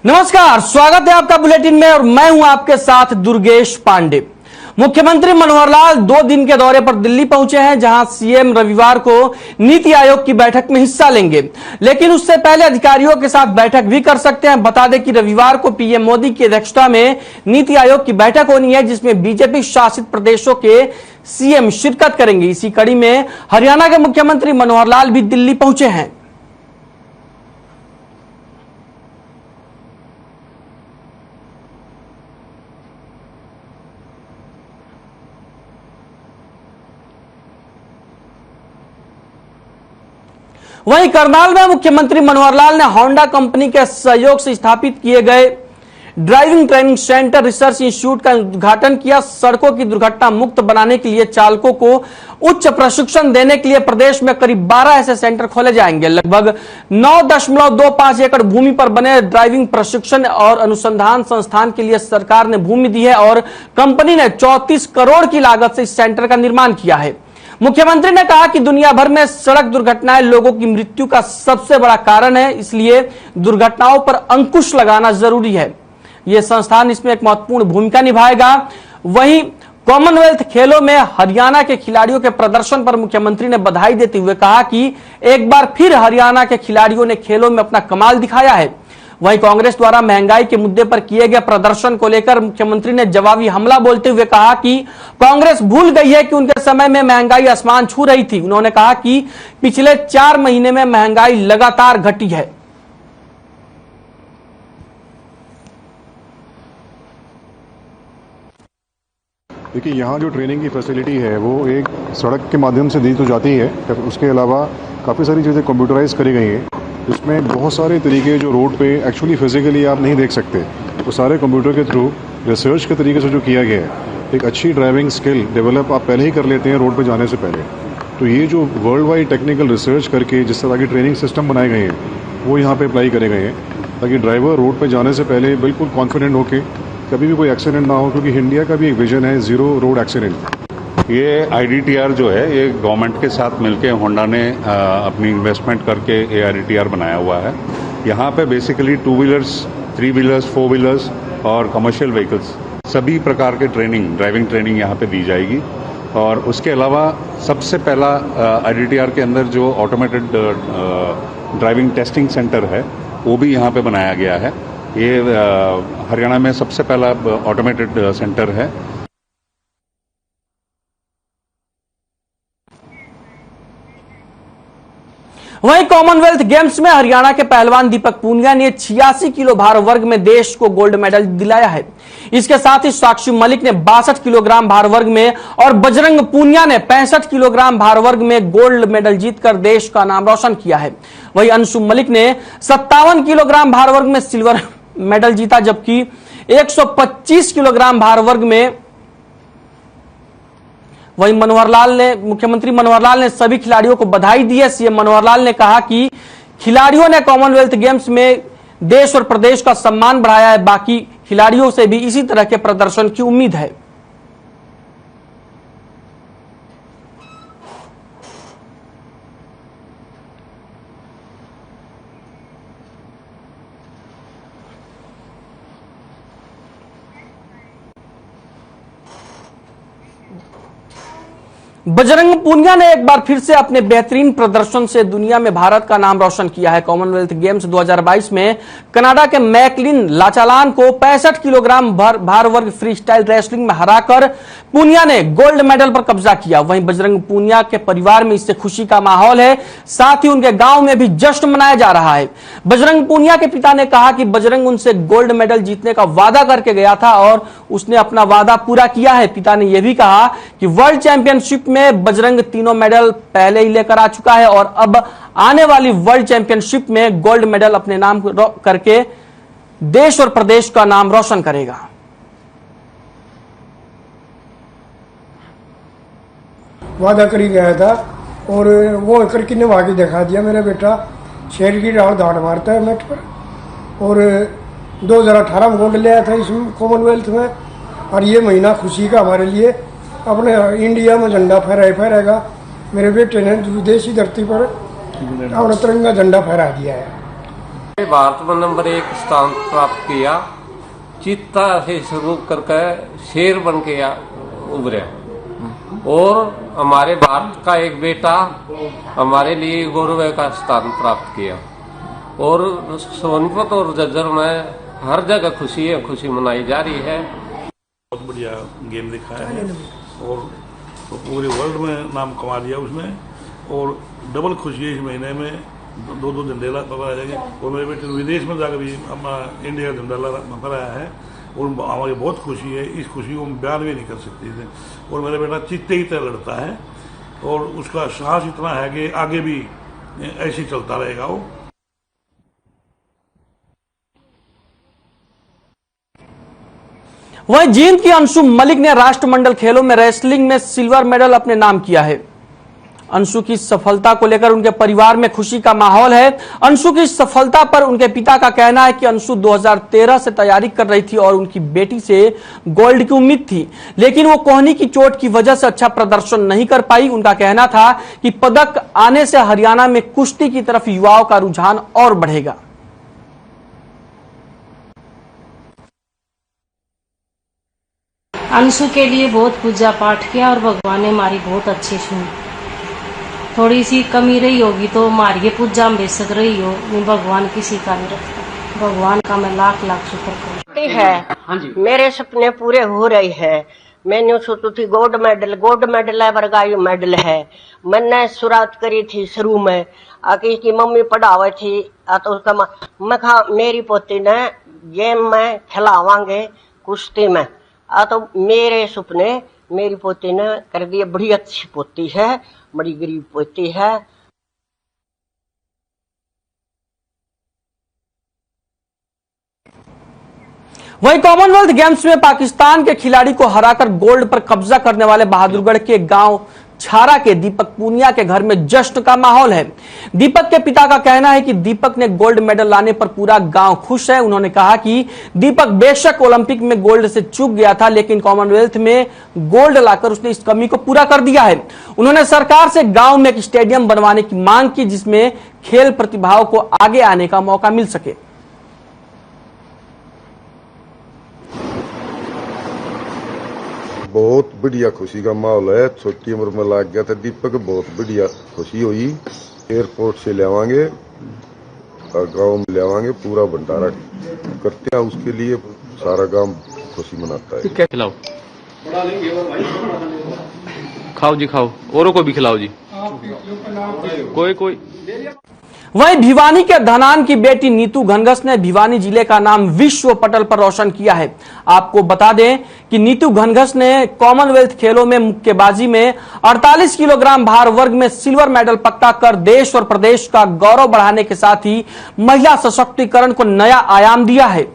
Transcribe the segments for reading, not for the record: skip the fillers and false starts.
नमस्कार, स्वागत है आपका बुलेटिन में और मैं हूं आपके साथ दुर्गेश पांडे। मुख्यमंत्री मनोहर लाल 2 दिन के दौरे पर दिल्ली पहुंचे हैं, जहां सीएम रविवार को नीति आयोग की बैठक में हिस्सा लेंगे, लेकिन उससे पहले अधिकारियों के साथ बैठक भी कर सकते हैं। बता दें कि रविवार को पीएम मोदी की अध्यक्षता में नीति आयोग की बैठक होनी है, जिसमें बीजेपी शासित प्रदेशों के सीएम शिरकत करेंगे। इसी कड़ी में हरियाणा के मुख्यमंत्री मनोहर लाल भी दिल्ली पहुंचे हैं। वहीं करनाल में मुख्यमंत्री मनोहर लाल ने होंडा कंपनी के सहयोग से स्थापित किए गए driving training centre research institute का उद्घाटन किया। सड़कों की दुर्घटना मुक्त बनाने के लिए चालकों को उच्च प्रशिक्षण देने के लिए प्रदेश में करीब 12 ऐसे सेंटर खोले जाएंगे। लगभग 9.25 एकड़ भूमि पर बने ड्राइविंग प्रशिक्षण और अनुसंधान संस्थान के लिए सरकार ने भूमि दी है और कंपनी ने 34 करोड़ की लागत से इस सेंटर का निर्माण किया है। मुख्यमंत्री ने कहा कि दुनिया भर में सड़क दुर्घटनाएं लोगों की मृत्यु का सबसे बड़ा कारण है, इसलिए दुर्घटनाओं पर अंकुश लगाना जरूरी है। यह संस्थान इसमें एक महत्वपूर्ण भूमिका निभाएगा। वहीं कॉमनवेल्थ खेलों में हरियाणा के खिलाड़ियों के प्रदर्शन पर मुख्यमंत्री ने बधाई देते हुए कहा कि एक बार फिर हरियाणा के खिलाड़ियों ने खेलों में अपना कमाल दिखाया है। वहीं कांग्रेस द्वारा महंगाई के मुद्दे पर किए गए प्रदर्शन को लेकर मुख्यमंत्री ने जवाबी हमला बोलते हुए कहा कि कांग्रेस भूल गई है कि उनके समय में महंगाई आसमान छू रही थी। उन्होंने कहा कि पिछले 4 महीने में महंगाई लगातार घटी है। देखिए, यहाँ जो ट्रेनिंग की फैसिलिटी है वो एक सड़क के माध्यम से दी तो जाती है, उसके अलावा काफ़ी सारी चीज़ें कंप्यूटराइज करी गई हैं। इसमें बहुत सारे तरीके जो रोड पे एक्चुअली फिजिकली आप नहीं देख सकते, वो सारे कंप्यूटर के थ्रू रिसर्च के तरीके से जो किया गया है, एक अच्छी ड्राइविंग स्किल डेवलप आप पहले ही कर लेते हैं रोड पे जाने से पहले। तो ये जो वर्ल्ड वाइड टेक्निकल रिसर्च करके जिस तरह की ट्रेनिंग सिस्टम बनाए गए हैं वो यहाँ पे अप्लाई करे गए हैं, ताकि ड्राइवर रोड पे जाने से पहले बिल्कुल कॉन्फिडेंट होकर कभी भी कोई एक्सीडेंट ना हो, क्योंकि इंडिया का भी एक विजन है 0 रोड एक्सीडेंट। ये IDTR जो है ये गवर्नमेंट के साथ मिलके होंडा ने अपनी इन्वेस्टमेंट करके ये IDTR बनाया हुआ है। यहाँ पे बेसिकली 2 व्हीलर्स, 3 व्हीलर्स, 4 व्हीलर्स और कमर्शियल व्हीकल्स सभी प्रकार के ड्राइविंग ट्रेनिंग यहाँ पे दी जाएगी। और उसके अलावा सबसे पहला IDTR के अंदर जो ऑटोमेटेड ड्राइविंग टेस्टिंग सेंटर है वो भी यहाँ पे बनाया गया है। ये हरियाणा में सबसे पहला ऑटोमेटेड सेंटर है। वहीं कॉमनवेल्थ गेम्स में हरियाणा के पहलवान दीपक पूनिया ने 86 किलो भार वर्ग में देश को गोल्ड मेडल दिलाया है। इसके साथ ही साक्षी मलिक ने 62 किलोग्राम भार वर्ग में और बजरंग पूनिया ने 65 किलोग्राम भार वर्ग में गोल्ड मेडल जीतकर देश का नाम रोशन किया है। वहीं अंशु मलिक ने 57 किलोग्राम भार वर्ग में सिल्वर मेडल जीता, जबकि 125 किलोग्राम भार वर्ग में वहीं मुख्यमंत्री मनोहर लाल ने सभी खिलाड़ियों को बधाई दी है। सीएम मनोहर लाल ने कहा कि खिलाड़ियों ने कॉमनवेल्थ गेम्स में देश और प्रदेश का सम्मान बढ़ाया है। बाकी खिलाड़ियों से भी इसी तरह के प्रदर्शन की उम्मीद है। बजरंग पूनिया ने एक बार फिर से अपने बेहतरीन प्रदर्शन से दुनिया में भारत का नाम रोशन किया है। कॉमनवेल्थ गेम्स 2022 में कनाडा के मैकलिन लाचालान को 65 किलोग्राम भार वर्ग फ्री स्टाइल रेसलिंग में हराकर पूनिया ने गोल्ड मेडल पर कब्जा किया। वहीं बजरंग पूनिया के परिवार में इससे खुशी का माहौल है, साथ ही उनके गांव में भी जश्न मनाया जा रहा है। बजरंग पूनिया के पिता ने कहा कि बजरंग उनसे गोल्ड मेडल जीतने का वादा करके गया था और उसने अपना वादा पूरा किया है। पिता ने यह भी कहा कि वर्ल्ड चैंपियनशिप में बजरंग 3 मेडल पहले ही लेकर आ चुका है और अब आने वाली वर्ल्ड चैंपियनशिप में गोल्ड मेडल अपने नाम करके देश और प्रदेश का नाम रोशन करेगा। वादा करी गया था और वो करके निभा के दिखा दिया। मेरा बेटा शेर की राव दाड़ मारता है मैट पर, और 2018 में गोल्ड लिया था इसमें कॉमनवेल्थ में। और ये महीना खुशी का हमारे लिए, अपने इंडिया में झंडा फहराएगा। मेरे बेटे ने विदेशी धरती पर अपना तिरंगा झंडा फहरा दिया है। भारत में नंबर 1 स्थान प्राप्त किया। चीता से शुरू करके शेर बन के उभरे और हमारे भारत का एक बेटा हमारे लिए गौरव का स्थान प्राप्त किया। और सोनीपत और झज्जर में हर जगह खुशी है, खुशी मनाई जा रही है। बहुत बढ़िया गेम दिखाया है और तो पूरे वर्ल्ड में नाम कमा लिया उसने। और डबल खुशी है इस महीने में, दो झंडे लहराए जाएंगे। और मेरे बेटे विदेश में जाकर भी अपना इंडिया का झंडा लहराया है और हमारी बहुत खुशी है। इस खुशी को हम बयान भी नहीं कर सकते थे। और मेरा बेटा चीते की तरह लड़ता है और उसका साहस इतना है कि आगे भी ऐसे ही चलता रहेगा वो। वहीं जींद की अंशु मलिक ने राष्ट्रमंडल खेलों में रेसलिंग में सिल्वर मेडल अपने नाम किया है। अंशु की सफलता को लेकर उनके परिवार में खुशी का माहौल है। अंशु की सफलता पर उनके पिता का कहना है कि अंशु 2013 से तैयारी कर रही थी और उनकी बेटी से गोल्ड की उम्मीद थी, लेकिन वो कोहनी की चोट की वजह से अच्छा प्रदर्शन नहीं कर पाई। उनका कहना था कि पदक आने से हरियाणा में कुश्ती की तरफ युवाओं का रुझान और बढ़ेगा। अंशु के लिए बहुत पूजा पाठ किया और भगवान ने हमारी बहुत अच्छी सुनी। थोड़ी सी कमी रही होगी तो हमारी पूजा में बेशक रही हो, भगवान किसी का नहीं रखता। भगवान का मैं लाख लाख शुक्र करती है। मेरे सपने पूरे हो रहे हैं। मैंने सोची थी गोल्ड मेडल है, वर्गायु मेडल है। मैंने शुरुआत करी थी शुरू में आके की मम्मी पढ़ावे थी तो उसका मैं कहा मेरी पोती ने गेम में खिलावांगे कुश्ती में तो मेरे सपने मेरी पोती ने कर दिए। बड़ी अच्छी पोती है, बड़ी गरीब पोती है। वहीं कॉमनवेल्थ गेम्स में पाकिस्तान के खिलाड़ी को हराकर गोल्ड पर कब्जा करने वाले बहादुरगढ़ के गांव छारा के दीपक पूनिया के घर में जश्न का माहौल है। दीपक के पिता का कहना है कि दीपक ने गोल्ड मेडल लाने पर पूरा गांव खुश है। उन्होंने कहा कि दीपक बेशक ओलंपिक में गोल्ड से चूक गया था, लेकिन कॉमनवेल्थ में गोल्ड लाकर उसने इस कमी को पूरा कर दिया है। उन्होंने सरकार से गांव में एक स्टेडियम बनवाने की मांग की जिसमें खेल प्रतिभाओं को आगे आने का मौका मिल सके। बहुत बढ़िया खुशी का माहौल है। छोटी उम्र में लाग गया था दीपक, बहुत बढ़िया खुशी हुई। एयरपोर्ट से ले आवांगे और गांव में ले आवांगे, पूरा भंडारा करते हैं उसके लिए। सारा गांव खुशी मनाता है। क्या खिलाओ? खाओ जी खाओ, औरों को भी खिलाओ जी। कोई वहीं भिवानी के धनान की बेटी नीतू घनघस ने भिवानी जिले का नाम विश्व पटल पर रोशन किया है। आपको बता दें कि नीतू घनघस ने कॉमनवेल्थ खेलों में मुक्केबाजी में 48 किलोग्राम भार वर्ग में सिल्वर मेडल पक्का कर देश और प्रदेश का गौरव बढ़ाने के साथ ही महिला सशक्तिकरण को नया आयाम दिया है।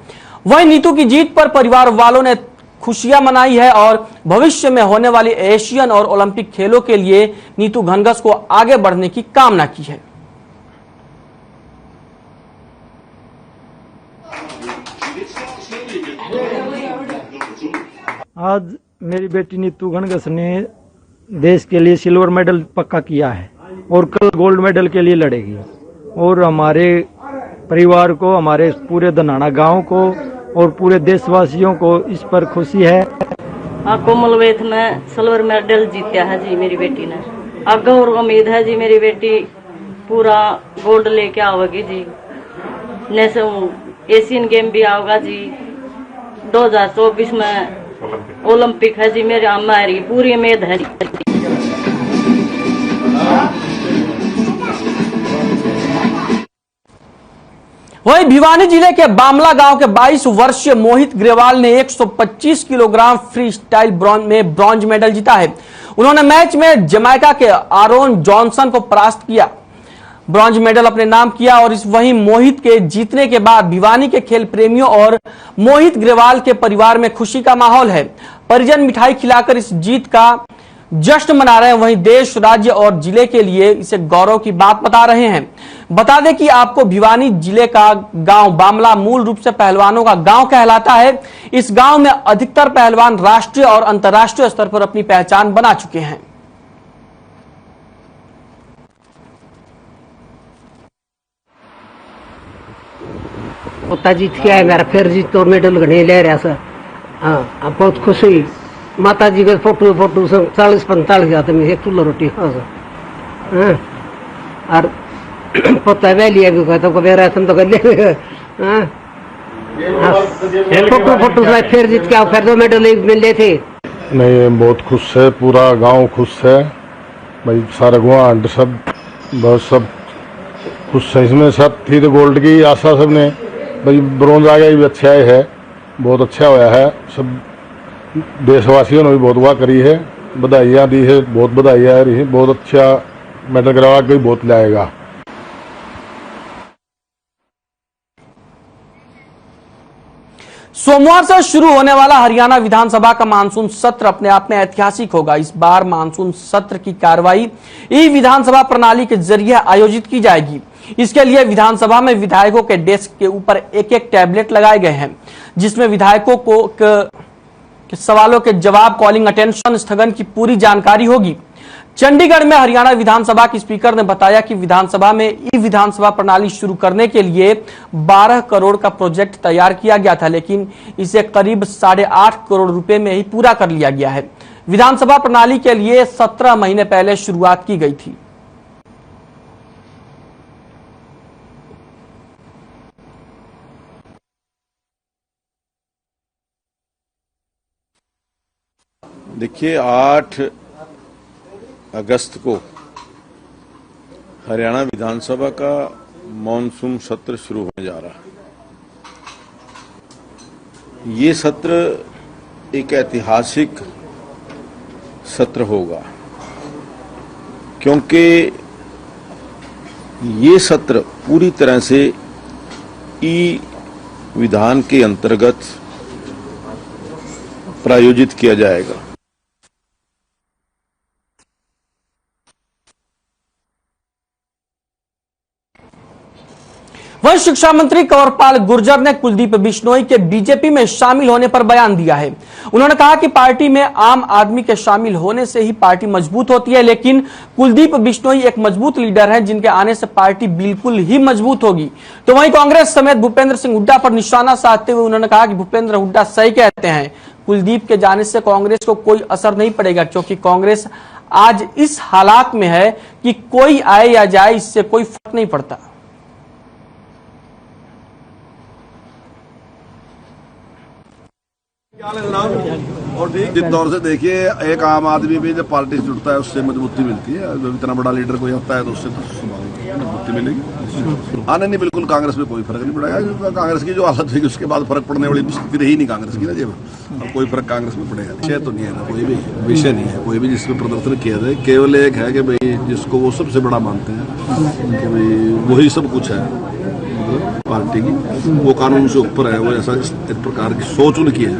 वहीं नीतू की जीत पर परिवार वालों ने खुशियां मनाई है और भविष्य में होने वाली एशियन और ओलंपिक खेलों के लिए नीतू घनघस को आगे बढ़ने की कामना की है। आज मेरी बेटी नीतू घनघस ने देश के लिए सिल्वर मेडल पक्का किया है और कल गोल्ड मेडल के लिए लड़ेगी। और हमारे परिवार को, हमारे पूरे धनाना गांव को और पूरे देशवासियों को इस पर खुशी है। कॉमनवेल्थ में सिल्वर मेडल जीता है जी मेरी बेटी ने। आगे और उम्मीद है जी मेरी बेटी पूरा गोल्ड लेके आवेगी जी। एशियन गेम भी आएगा जी। 2024 में ओलंपिक है जी। मेरी हमारी पूरी उम्मीद है। वहीं भिवानी जिले के बामला गांव के 22 वर्षीय मोहित ग्रेवाल ने 125 किलोग्राम फ्री स्टाइल में ब्रॉन्ज मेडल जीता है। उन्होंने मैच में जमैका के आरोन जॉनसन को परास्त किया, ब्रॉन्ज मेडल अपने नाम किया। और इस वहीं मोहित के जीतने के बाद भिवानी के खेल प्रेमियों और मोहित ग्रेवाल के परिवार में खुशी का माहौल है। परिजन मिठाई खिलाकर इस जीत का जश्न मना रहे हैं। वहीं देश, राज्य और जिले के लिए इसे गौरव की बात बता रहे हैं। बता दें कि आपको भिवानी जिले का गांव बामला मूल रूप से पहलवानों का गांव कहलाता है। इस गांव में अधिकतर पहलवान राष्ट्रीय और अंतर्राष्ट्रीय स्तर पर अपनी पहचान बना चुके हैं। पोता जीत के आए मेरा, फिर जीत तो मेडल घने ले रहा सर। हाँ अब बहुत खुश हुई। माता जी के फोटो 40-45 जाते में एक चूल्हा रोटी हाँ सर। हाँ और पोता वे लिया भी कहता को मेरा तुम तो कर ले। हाँ फोटो से फिर जीत के आओ, फिर 2 मेडल मिले थे। नहीं बहुत खुश है, पूरा गांव खुश है भाई, सारा गुआंढ सब बहुत सब खुश है। इसमें सब थी तो गोल्ड की आशा सबने भाई, ब्रोंज आ गया भी अच्छा है, बहुत अच्छा होया है। सब देशवासियों ने भी बहुत दुआ करी है, बधाइयाँ दी है, बहुत बधाइयाँ आ रही है। बहुत अच्छा मेडल करवा के बहुत लाएगा। सोमवार से शुरू होने वाला हरियाणा विधानसभा का मानसून सत्र अपने आप में ऐतिहासिक होगा। इस बार मानसून सत्र की कार्रवाई ई विधानसभा प्रणाली के जरिए आयोजित की जाएगी। इसके लिए विधानसभा में विधायकों के डेस्क के ऊपर एक टैबलेट लगाए गए हैं, जिसमें विधायकों के सवालों के जवाब, कॉलिंग अटेंशन, स्थगन की पूरी जानकारी होगी। चंडीगढ़ में हरियाणा विधानसभा के स्पीकर ने बताया कि विधानसभा में ई विधानसभा प्रणाली शुरू करने के लिए 12 करोड़ का प्रोजेक्ट तैयार किया गया था, लेकिन इसे करीब 8.5 करोड़ रुपए में ही पूरा कर लिया गया है। विधानसभा प्रणाली के लिए 17 महीने पहले शुरुआत की गई थी। देखिए 8 अगस्त को हरियाणा विधानसभा का मॉनसून सत्र शुरू होने जा रहा है। ये सत्र एक ऐतिहासिक सत्र होगा, क्योंकि ये सत्र पूरी तरह से ई विधान के अंतर्गत प्रायोजित किया जाएगा। वहीं शिक्षा मंत्री कंवरपाल गुर्जर ने कुलदीप बिश्नोई के बीजेपी में शामिल होने पर बयान दिया है। उन्होंने कहा कि पार्टी में आम आदमी के शामिल होने से ही पार्टी मजबूत होती है, लेकिन कुलदीप बिश्नोई एक मजबूत लीडर है, जिनके आने से पार्टी बिल्कुल ही मजबूत होगी। तो वहीं कांग्रेस समेत भूपेंद्र सिंह हुड्डा पर निशाना साधते हुए उन्होंने कहा कि भूपेंद्र हुड्डा सही कहते हैं, कुलदीप के जाने से कांग्रेस को कोई असर नहीं पड़ेगा, क्योंकि कांग्रेस आज इस हालात में है कि कोई आए या जाए इससे कोई फर्क नहीं पड़ता। और जिस दौर से देखिए, एक आम आदमी भी जब पार्टी से जुड़ता है उससे मजबूती मिलती है। जब इतना बड़ा लीडर कोई आता है तो उससे तो मजबूती मिलेगी। आने नहीं, बिल्कुल कांग्रेस में कोई फर्क नहीं पड़ेगा। कांग्रेस की जो हालत हुई उसके बाद फर्क पड़ने वाली स्थिति रही नहीं कांग्रेस की ना, जब अब कोई फर्क कांग्रेस में पड़ेगा। विषय तो नहीं है ना, कोई भी विषय नहीं है कोई भी जिसमें प्रदर्शन किया जाए। केवल एक है कि भाई जिसको वो सबसे बड़ा मानते हैं कि भाई वही सब कुछ है पार्टी की, वो कानून से ऊपर है, वो ऐसा इस प्रकार की सोच उनकी है।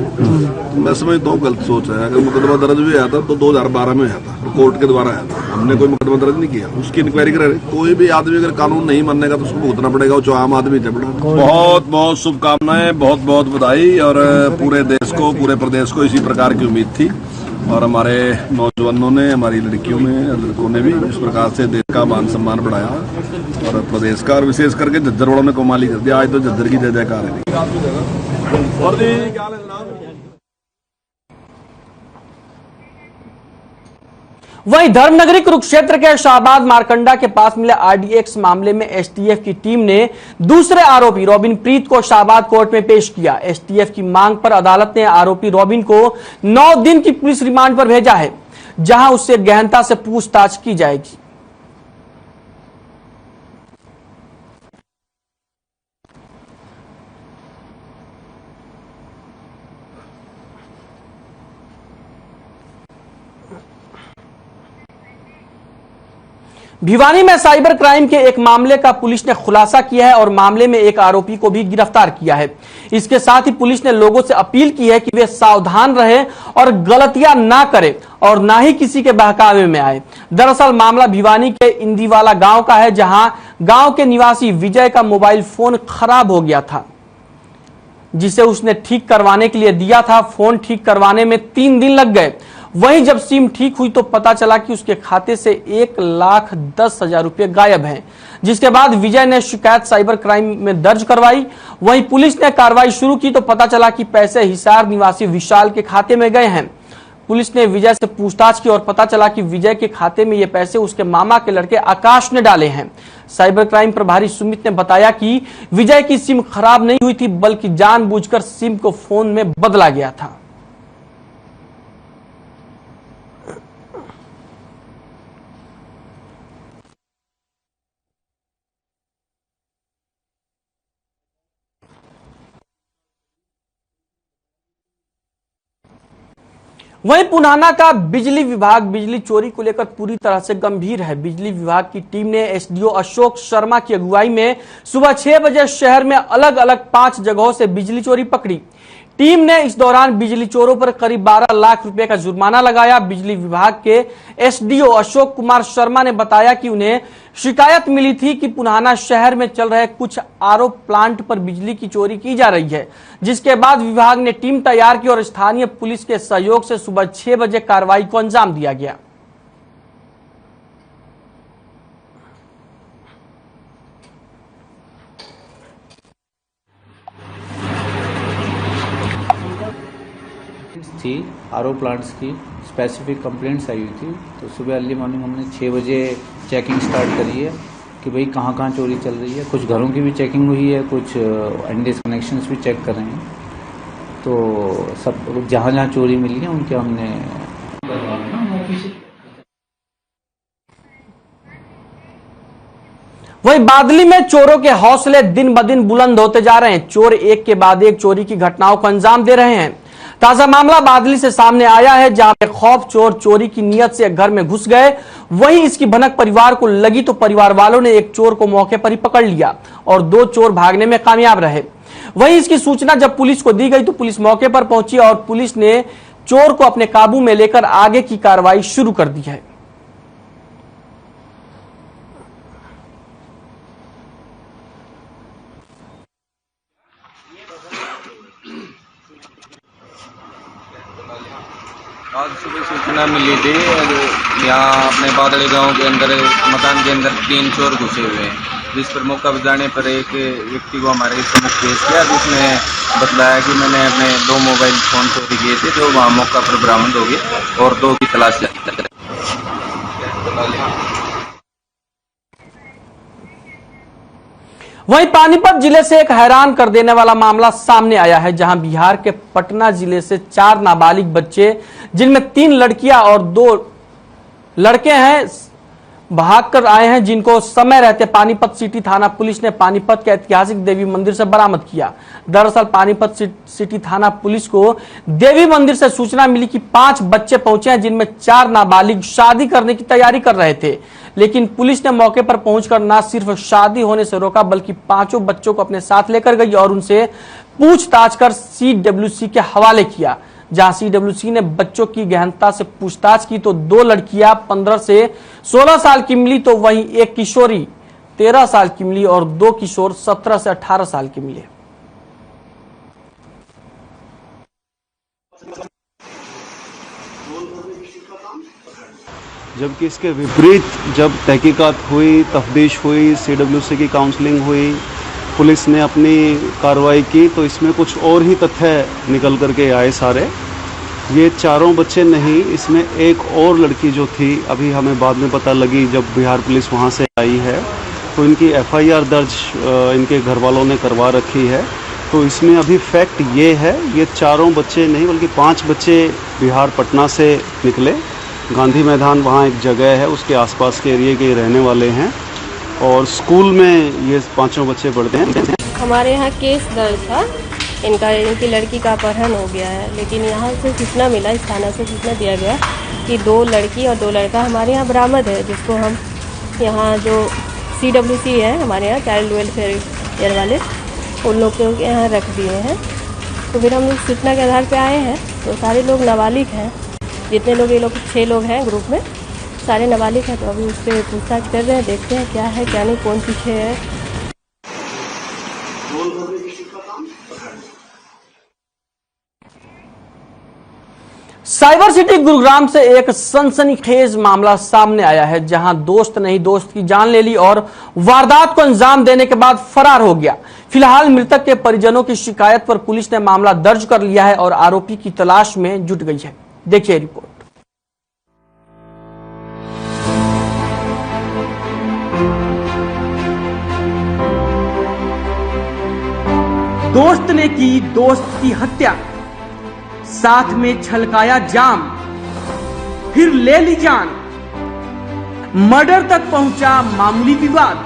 मैं समझता हूँ गलत सोच है। अगर मुकदमा दर्ज भी आया था तो 2012 में आया था, कोर्ट के द्वारा आया था। हमने कोई मुकदमा दर्ज नहीं किया, उसकी इंक्वायरी करा रहे। कोई भी आदमी अगर कानून नहीं मानेगा तो उसको भुगतना पड़ेगा, वो जो आम आदमी थे। बहुत बहुत शुभकामनाएं, बहुत बहुत बधाई। और पूरे देश को, पूरे प्रदेश को इसी प्रकार की उम्मीद थी, और हमारे नौजवानों ने, हमारी लड़कियों ने, लड़कों ने भी इस प्रकार से देश का मान सम्मान बढ़ाया और प्रदेश का, और विशेष करके झज्जर वालों ने कमाल कर दिया। आज तो झज्जर की जय जयकार है। वहीं धर्मनगरी कुरुक्षेत्र के शाहबाद मारकंडा के पास मिले आरडीएक्स मामले में एसटीएफ की टीम ने दूसरे आरोपी रॉबिन प्रीत को शाहबाद कोर्ट में पेश किया। एसटीएफ की मांग पर अदालत ने आरोपी रॉबिन को 9 दिन की पुलिस रिमांड पर भेजा है, जहां उससे गहनता से पूछताछ की जाएगी। भिवानी में साइबर क्राइम के एक मामले का पुलिस ने खुलासा किया है और मामले में एक आरोपी को भी गिरफ्तार किया है। इसके साथ ही पुलिस ने लोगों से अपील की है कि वे सावधान रहें और गलतियां ना करें और ना ही किसी के बहकावे में आए। दरअसल मामला भिवानी के इंदीवाला गांव का है, जहां गांव के निवासी विजय का मोबाइल फोन खराब हो गया था, जिसे उसने ठीक करवाने के लिए दिया था। फोन ठीक करवाने में 3 दिन लग गए। वहीं जब सिम ठीक हुई तो पता चला कि उसके खाते से 1,10,000 रुपए गायब हैं, जिसके बाद विजय ने शिकायत साइबर क्राइम में दर्ज करवाई। वहीं पुलिस ने कार्रवाई शुरू की तो पता चला कि पैसे हिसार निवासी विशाल के खाते में गए हैं। पुलिस ने विजय से पूछताछ की और पता चला कि विजय के खाते में ये पैसे उसके मामा के लड़के आकाश ने डाले हैं। साइबर क्राइम प्रभारी सुमित ने बताया कि विजय की सिम खराब नहीं हुई थी, बल्कि जानबूझकर सिम को फोन में बदला गया था। वहीं पुनाना का बिजली विभाग बिजली चोरी को लेकर पूरी तरह से गंभीर है। बिजली विभाग की टीम ने एसडीओ अशोक शर्मा की अगुवाई में सुबह 6 बजे शहर में अलग अलग 5 जगहों से बिजली चोरी पकड़ी। टीम ने इस दौरान बिजली चोरों पर करीब 12 लाख रुपए का जुर्माना लगाया। बिजली विभाग के एसडीओ अशोक कुमार शर्मा ने बताया कि उन्हें शिकायत मिली थी कि पुनाना शहर में चल रहे कुछ आरओ प्लांट पर बिजली की चोरी की जा रही है, जिसके बाद विभाग ने टीम तैयार की और स्थानीय पुलिस के सहयोग से सुबह 6 बजे कार्रवाई को अंजाम दिया गया। थी आरओ प्लांट्स की स्पेसिफिक कंप्लेंट्स आई हुई थी, तो सुबह अर्ली मॉर्निंग हमने 6 बजे चेकिंग स्टार्ट करी है कि भाई कहाँ कहाँ चोरी चल रही है। कुछ घरों की भी चेकिंग हुई है, कुछ एनडीएस कनेक्शंस भी चेक कर रहे हैं। तो सब जहाँ जहाँ चोरी मिली है उनके हमने वहीं बादली में चोरों के हौसले दिन ब दिन बुलंद होते जा रहे हैं। चोर एक के बाद एक चोरी की घटनाओं को अंजाम दे रहे हैं। ताजा मामला बादली से सामने आया है, जहां बेखौफ चोर चोरी की नीयत से एक घर में घुस गए। वहीं इसकी भनक परिवार को लगी तो परिवार वालों ने एक चोर को मौके पर ही पकड़ लिया और 2 चोर भागने में कामयाब रहे। वहीं इसकी सूचना जब पुलिस को दी गई तो पुलिस मौके पर पहुंची और पुलिस ने चोर को अपने काबू में लेकर आगे की कार्रवाई शुरू कर दी है। आज सुबह सूचना मिली थी, यहाँ अपने बादली गांव के अंदर मकान के अंदर 3 चोर घुसे हुए हैं, जिस पर मौका बताने पर एक व्यक्ति को हमारे समक्ष पेश किया, जिसने बतलाया कि मैंने अपने 2 मोबाइल फोन चोरी किए थे, जो वहाँ मौका पर बरामद हो गए और 2 की तलाश जारी है। वहीं पानीपत जिले से एक हैरान कर देने वाला मामला सामने आया है, जहां बिहार के पटना जिले से 4 नाबालिग बच्चे, जिनमें 3 लड़कियां और 2 लड़के हैं, भागकर आए हैं, जिनको समय रहते पानीपत सिटी थाना पुलिस ने पानीपत के ऐतिहासिक देवी मंदिर से बरामद किया। दरअसल पानीपत सिटी थाना पुलिस को देवी मंदिर से सूचना मिली कि 5 बच्चे पहुंचे हैं, जिनमें 4 नाबालिग शादी करने की तैयारी कर रहे थे, लेकिन पुलिस ने मौके पर पहुंचकर न सिर्फ शादी होने से रोका, बल्कि 5 बच्चों को अपने साथ लेकर गई और उनसे पूछताछ कर सीडब्ल्यूसी के हवाले किया। जहां सीडब्ल्यूसी ने बच्चों की गहनता से पूछताछ की तो 2 लड़कियां 15 से 16 साल की मिली, तो वहीं एक किशोरी 13 साल की मिली और 2 किशोर 17 से 18 साल की मिले। जबकि इसके विपरीत जब तहकीकात हुई, तफ्तीश हुई, सीडब्ल्यूसी की काउंसलिंग हुई, पुलिस ने अपनी कार्रवाई की, तो इसमें कुछ और ही तथ्य निकल करके आए सारे। ये 4 बच्चे नहीं, इसमें एक और लड़की जो थी, अभी हमें बाद में पता लगी जब बिहार पुलिस वहाँ से आई है, तो इनकी FIR दर्ज इनके घर वालों ने करवा रखी है। तो इसमें अभी फैक्ट ये है, ये 4 बच्चे नहीं बल्कि 5 बच्चे बिहार पटना से निकले। गांधी मैदान वहाँ एक जगह है, उसके आसपास के एरिए के रहने वाले हैं और स्कूल में ये 5 बच्चे पढ़ते हैं। हमारे यहाँ केस दर्ज था, इनकी लड़की का अपहरण हो गया है, लेकिन यहाँ से सूचना मिला, इस थाना से सूचना दिया गया कि 2 लड़की और 2 लड़का हमारे यहाँ बरामद है, जिसको हम यहाँ जो CWC है हमारे यहाँ चाइल्ड वेलफेयर वाले, उन लोग के यहाँ रख दिए हैं। तो फिर हम लोग सूचना के आधार पर आए हैं, तो सारे लोग नाबालिग हैं, जितने लोग, ये लोग 6 लोग हैं ग्रुप में, सारे नाबालिग हैं। तो अभी उस पर पूछताछ कर रहे हैं, देखते हैं क्या है क्या नहीं, कौन पीछे है। साइबर सिटी गुरुग्राम से एक सनसनीखेज मामला सामने आया है, जहां दोस्त ने ही दोस्त की जान ले ली और वारदात को अंजाम देने के बाद फरार हो गया। फिलहाल मृतक के परिजनों की शिकायत पर पुलिस ने मामला दर्ज कर लिया है और आरोपी की तलाश में जुट गई है। देखिए रिपोर्ट। दोस्त ने की दोस्त की हत्या, साथ में छलकाया जाम, फिर ले ली जान, मर्डर तक पहुंचा मामूली विवाद।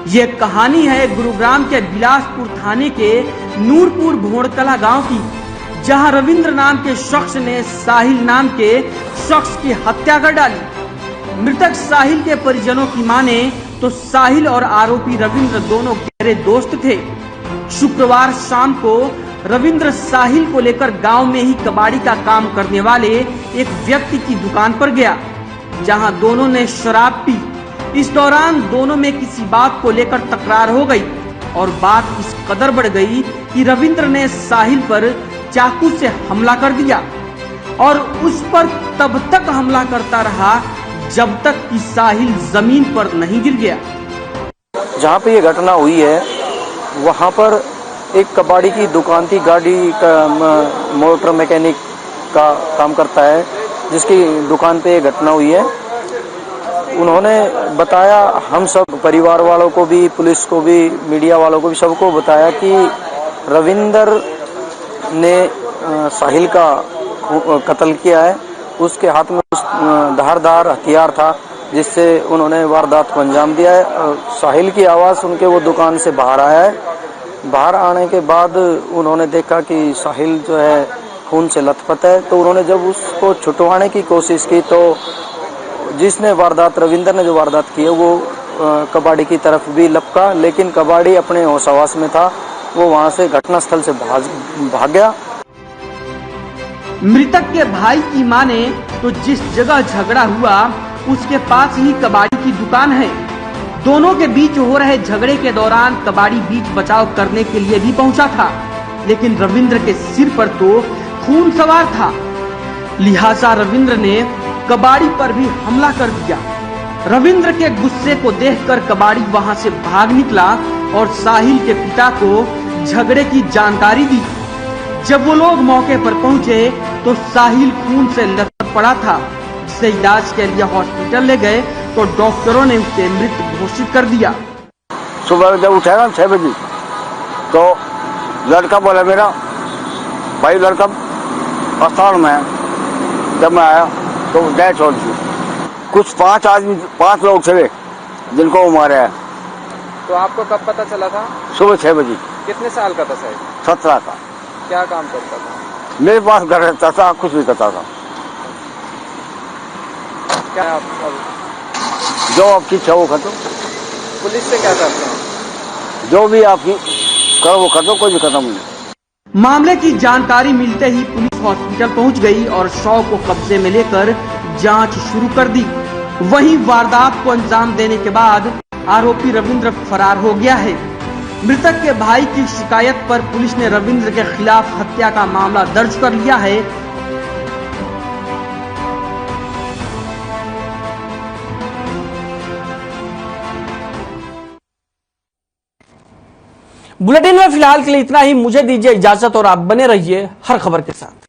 यह कहानी है गुरुग्राम के बिलासपुर थाने के नूरपुर भोड़कला गांव की, जहां रविंद्र नाम के शख्स ने साहिल नाम के शख्स की हत्या कर डाली। मृतक साहिल के परिजनों की माने तो साहिल और आरोपी रविंद्र दोनों गहरे दोस्त थे। शुक्रवार शाम को रविंद्र साहिल को लेकर गांव में ही कबाड़ी का काम करने वाले एक व्यक्ति की दुकान पर गया, जहां दोनों ने शराब पी। इस दौरान दोनों में किसी बात को लेकर तकरार हो गई और बात इस कदर बढ़ गई कि रविंद्र ने साहिल पर चाकू से हमला कर दिया और उस पर तब तक हमला करता रहा जब तक कि साहिल जमीन पर नहीं गिर गया। जहाँ पे ये घटना हुई है वहाँ पर एक कबाड़ी की दुकान थी, गाड़ी का मोटर मैकेनिक का काम करता है, जिसकी दुकान पे ये घटना हुई है। उन्होंने बताया, हम सब परिवार वालों को भी, पुलिस को भी, मीडिया वालों को भी, सबको बताया कि रविंद्र ने साहिल का कत्ल किया है। उसके हाथ में धारदार हथियार था जिससे उन्होंने वारदात को अंजाम दिया है। साहिल की आवाज़ सुन के वो दुकान से बाहर आया है। बाहर आने के बाद उन्होंने देखा कि साहिल जो है खून से लथपथ है, तो उन्होंने जब उसको छुटवाने की कोशिश की तो जिसने वारदात, रविंद्र ने जो वारदात की है वो कबाड़ी की तरफ भी लपका, लेकिन कबाड़ी अपने होश-हवास में था, वो वहां से घटनास्थल से भाग गया। मृतक के भाई की माने तो जिस जगह झगड़ा हुआ उसके पास ही कबाड़ी की दुकान है। दोनों के बीच हो रहे झगड़े के दौरान कबाड़ी बीच बचाव करने के लिए भी पहुंचा था, लेकिन रविंद्र के सिर पर तो खून सवार था, लिहाजा रविंद्र ने कबाड़ी पर भी हमला कर दिया। रविंद्र के गुस्से को देखकर कबाड़ी वहां से भाग निकला और साहिल के पिता को झगड़े की जानकारी दी। जब वो लोग मौके पर पहुंचे तो साहिल खून से लथपथ पड़ा था, जिसे इलाज के लिए हॉस्पिटल ले गए तो डॉक्टरों ने उसे मृत घोषित कर दिया। सुबह जब उठा ना 6 बजे तो लड़का बोला मेरा भाई, लड़का अस्पताल में है। जब मैं आया तो डेथ हो गई। कुछ 5 लोग थे जिनको वो मारे हैं। तो आपको कब पता चला था? सुबह 6 बजे। कितने साल का था साहिल? 17 का। क्या काम करता था? मेरे पास घर रहता था, कुछ भी करता था। क्या आप जो आपकी इच्छा वो कर दो। पुलिस से क्या करते हैं? जो भी आपकी करो वो कर दो, कोई भी खत्म नहीं। मामले की जानकारी मिलते ही पुलिस हॉस्पिटल पहुंच गई और शव को कब्जे में लेकर जांच शुरू कर दी। वहीं वारदात को अंजाम देने के बाद आरोपी रविंद्र फरार हो गया है। मृतक के भाई की शिकायत पर पुलिस ने रविंद्र के खिलाफ हत्या का मामला दर्ज कर लिया है। बुलेटिन में फिलहाल के लिए इतना ही। मुझे दीजिए इजाजत और आप बने रहिए हर खबर के साथ।